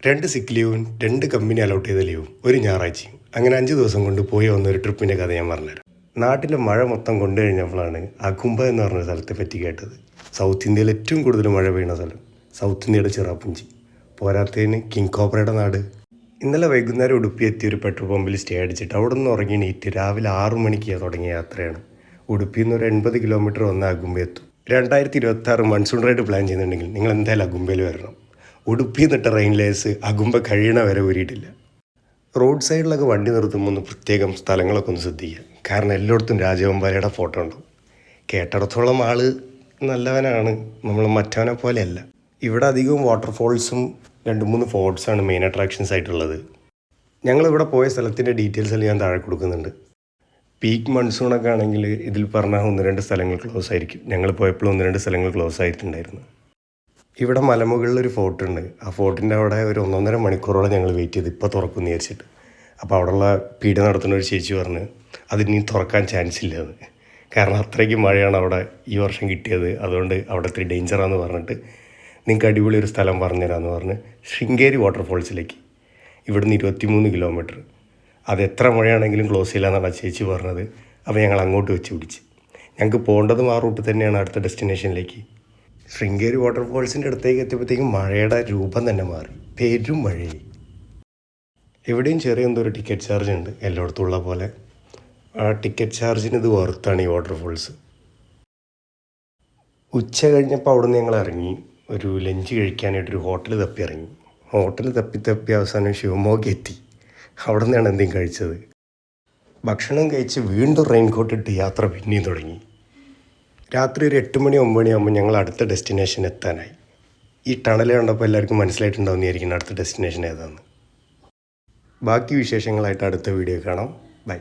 2 സിക്ക് ലീവും 2 company allot ചെയ്ത ലീവും ഒരു ഞായറാഴ്ചയും അങ്ങനെ 5 ദിവസം കൊണ്ട് പോയി വന്ന ഒരു ട്രിപ്പിൻ്റെ കഥ ഞാൻ പറഞ്ഞുതരാം. നാട്ടിലെ മഴ മൊത്തം കൊണ്ടു കഴിഞ്ഞപ്പോഴാണ് അകുംബ എന്ന് പറഞ്ഞ സ്ഥലത്തെ പറ്റി കേട്ടത്. സൗത്ത് ഇന്ത്യയിൽ ഏറ്റവും കൂടുതൽ മഴ പെയ്യുന്ന സ്ഥലം, സൗത്ത് ഇന്ത്യയുടെ ചിറാപ്പുഞ്ചി, പോരാത്തതിന് കിങ് കോബ്രയുടെ നാട്. ഇന്നലെ വൈകുന്നേരം ഉടുപ്പി എത്തിയ ഒരു പെട്രോൾ പമ്പിൽ സ്റ്റേ അടിച്ചിട്ട് അവിടെ നിന്ന് ഉറങ്ങി നീറ്റ് രാവിലെ 6 മണിക്ക് തുടങ്ങിയ യാത്രയാണ്. ഉടുപ്പിയിൽ നിന്ന് ഒരു 80 കിലോമീറ്റർ വന്ന അകുംബ എത്തും. 2026 മൺസൂൺ റൈഡ് പ്ലാൻ ചെയ്യുന്നുണ്ടെങ്കിൽ നിങ്ങൾ എന്തായാലും അകുംബയിൽ വരണം. ഉടുപ്പി നിട്ട റെയിൻ ലേസ് അകുംബ കഴിയണ വരെ ഊരിയിട്ടില്ല. റോഡ് സൈഡിലൊക്കെ വണ്ടി നിർത്തുമ്പോൾ ഒന്ന് പ്രത്യേകം സ്ഥലങ്ങളൊക്കെ ഒന്ന് ശ്രദ്ധിക്കുക. കാരണം എല്ലായിടത്തും രാജവെമ്പാലയുടെ ഫോട്ടോ ഉണ്ടാവും. കേട്ടിടത്തോളം ആൾ നല്ലവനാണ്, നമ്മൾ മറ്റവനെ പോലെയല്ല. ഇവിടെ അധികവും വാട്ടർഫോൾസും 2-3 ഫോർട്ട്സാണ് മെയിൻ അട്രാക്ഷൻസ് ആയിട്ടുള്ളത്. ഞങ്ങളിവിടെ പോയ സ്ഥലത്തിൻ്റെ ഡീറ്റെയിൽസ് എല്ലാം ഞാൻ താഴെ കൊടുക്കുന്നുണ്ട്. പീക്ക് മൺസൂണൊക്കെ ആണെങ്കിൽ ഇതിൽ പറഞ്ഞാൽ 1-2 സ്ഥലങ്ങൾ ക്ലോസ് ആയിരിക്കും. ഞങ്ങൾ പോയപ്പോൾ 1-2 സ്ഥലങ്ങൾ ക്ലോസ് ആയിട്ടുണ്ടായിരുന്നു. ഇവിടെ മലമുകളിലൊരു ഫോർട്ട് ഉണ്ട്. ആ ഫോർട്ടിൻ്റെ അവിടെ ഒരു 1.5 മണിക്കൂറോളം ഞങ്ങൾ വെയിറ്റ് ചെയ്ത് ഇപ്പോൾ തുറക്കുമെന്ന് വിചാരിച്ചിട്ട്. അപ്പോൾ അവിടെയുള്ള പീഡ നടത്തുന്ന ഒരു ചേച്ചി പറഞ്ഞ് അതിനി തുറക്കാൻ ചാൻസ് ഇല്ല എന്ന്. കാരണം അത്രയ്ക്ക് മഴയാണ് അവിടെ ഈ വർഷം കിട്ടിയത്. അതുകൊണ്ട് അവിടെ ഇത്തിരി ഡേഞ്ചറാണെന്ന് പറഞ്ഞിട്ട് നിങ്ങൾക്ക് അടിപൊളി ഒരു സ്ഥലം പറഞ്ഞുതരാമെന്ന് പറഞ്ഞ് ശൃംഗേരി വാട്ടർഫോൾസിലേക്ക്. ഇവിടുന്ന് 23 കിലോമീറ്റർ. അത് എത്ര മഴയാണെങ്കിലും ക്ലോസ് ചെയ്യില്ല എന്നാണ് ആ ചേച്ചി പറഞ്ഞത്. അപ്പോൾ ഞങ്ങൾ അങ്ങോട്ട് വെച്ച് പിടിച്ച്. ഞങ്ങൾക്ക് പോകേണ്ടതും ആ റൂട്ട് തന്നെയാണ്, അടുത്ത ഡെസ്റ്റിനേഷനിലേക്ക്. ശൃംഗേരി വാട്ടർഫോൾസിൻ്റെ അടുത്തേക്ക് എത്തിയപ്പോഴത്തേക്കും മഴയുടെ രൂപം തന്നെ മാറി. പെരും മഴയായി. എവിടെയും ചെറിയ എന്തോ ഒരു ടിക്കറ്റ് ചാർജ് ഉണ്ട്, എല്ലായിടത്തും ഉള്ള പോലെ. ആ ടിക്കറ്റ് ചാർജിന് ഇത് വർത്താണ് ഈ വാട്ടർഫോൾസ്. ഉച്ച കഴിഞ്ഞപ്പോൾ അവിടെ നിന്ന് ഞങ്ങൾ ഇറങ്ങി ഒരു ലഞ്ച് കഴിക്കാനായിട്ടൊരു ഹോട്ടൽ തപ്പി ഇറങ്ങി. ഹോട്ടൽ തപ്പി അവസാനം ശിവമോഗ എത്തി. അവിടെ നിന്നാണ് എന്തെങ്കിലും കഴിച്ചത്. ഭക്ഷണം കഴിച്ച് വീണ്ടും റെയിൻകോട്ട് ഇട്ട് യാത്ര പിന്നെയും തുടങ്ങി. രാത്രി ഒരു 8 മണി 9 മണിയാകുമ്പോൾ ഞങ്ങൾ അടുത്ത ഡെസ്റ്റിനേഷൻ എത്താനായി. ഈ ടണൽ കണ്ടപ്പോൾ എല്ലാവർക്കും മനസ്സിലായിട്ടുണ്ടാവുന്നതായിരിക്കും അടുത്ത ഡെസ്റ്റിനേഷൻ ഏതാണെന്ന്. ബാക്കി വിശേഷങ്ങളായിട്ട് അടുത്ത വീഡിയോ കാണാം. ബൈ.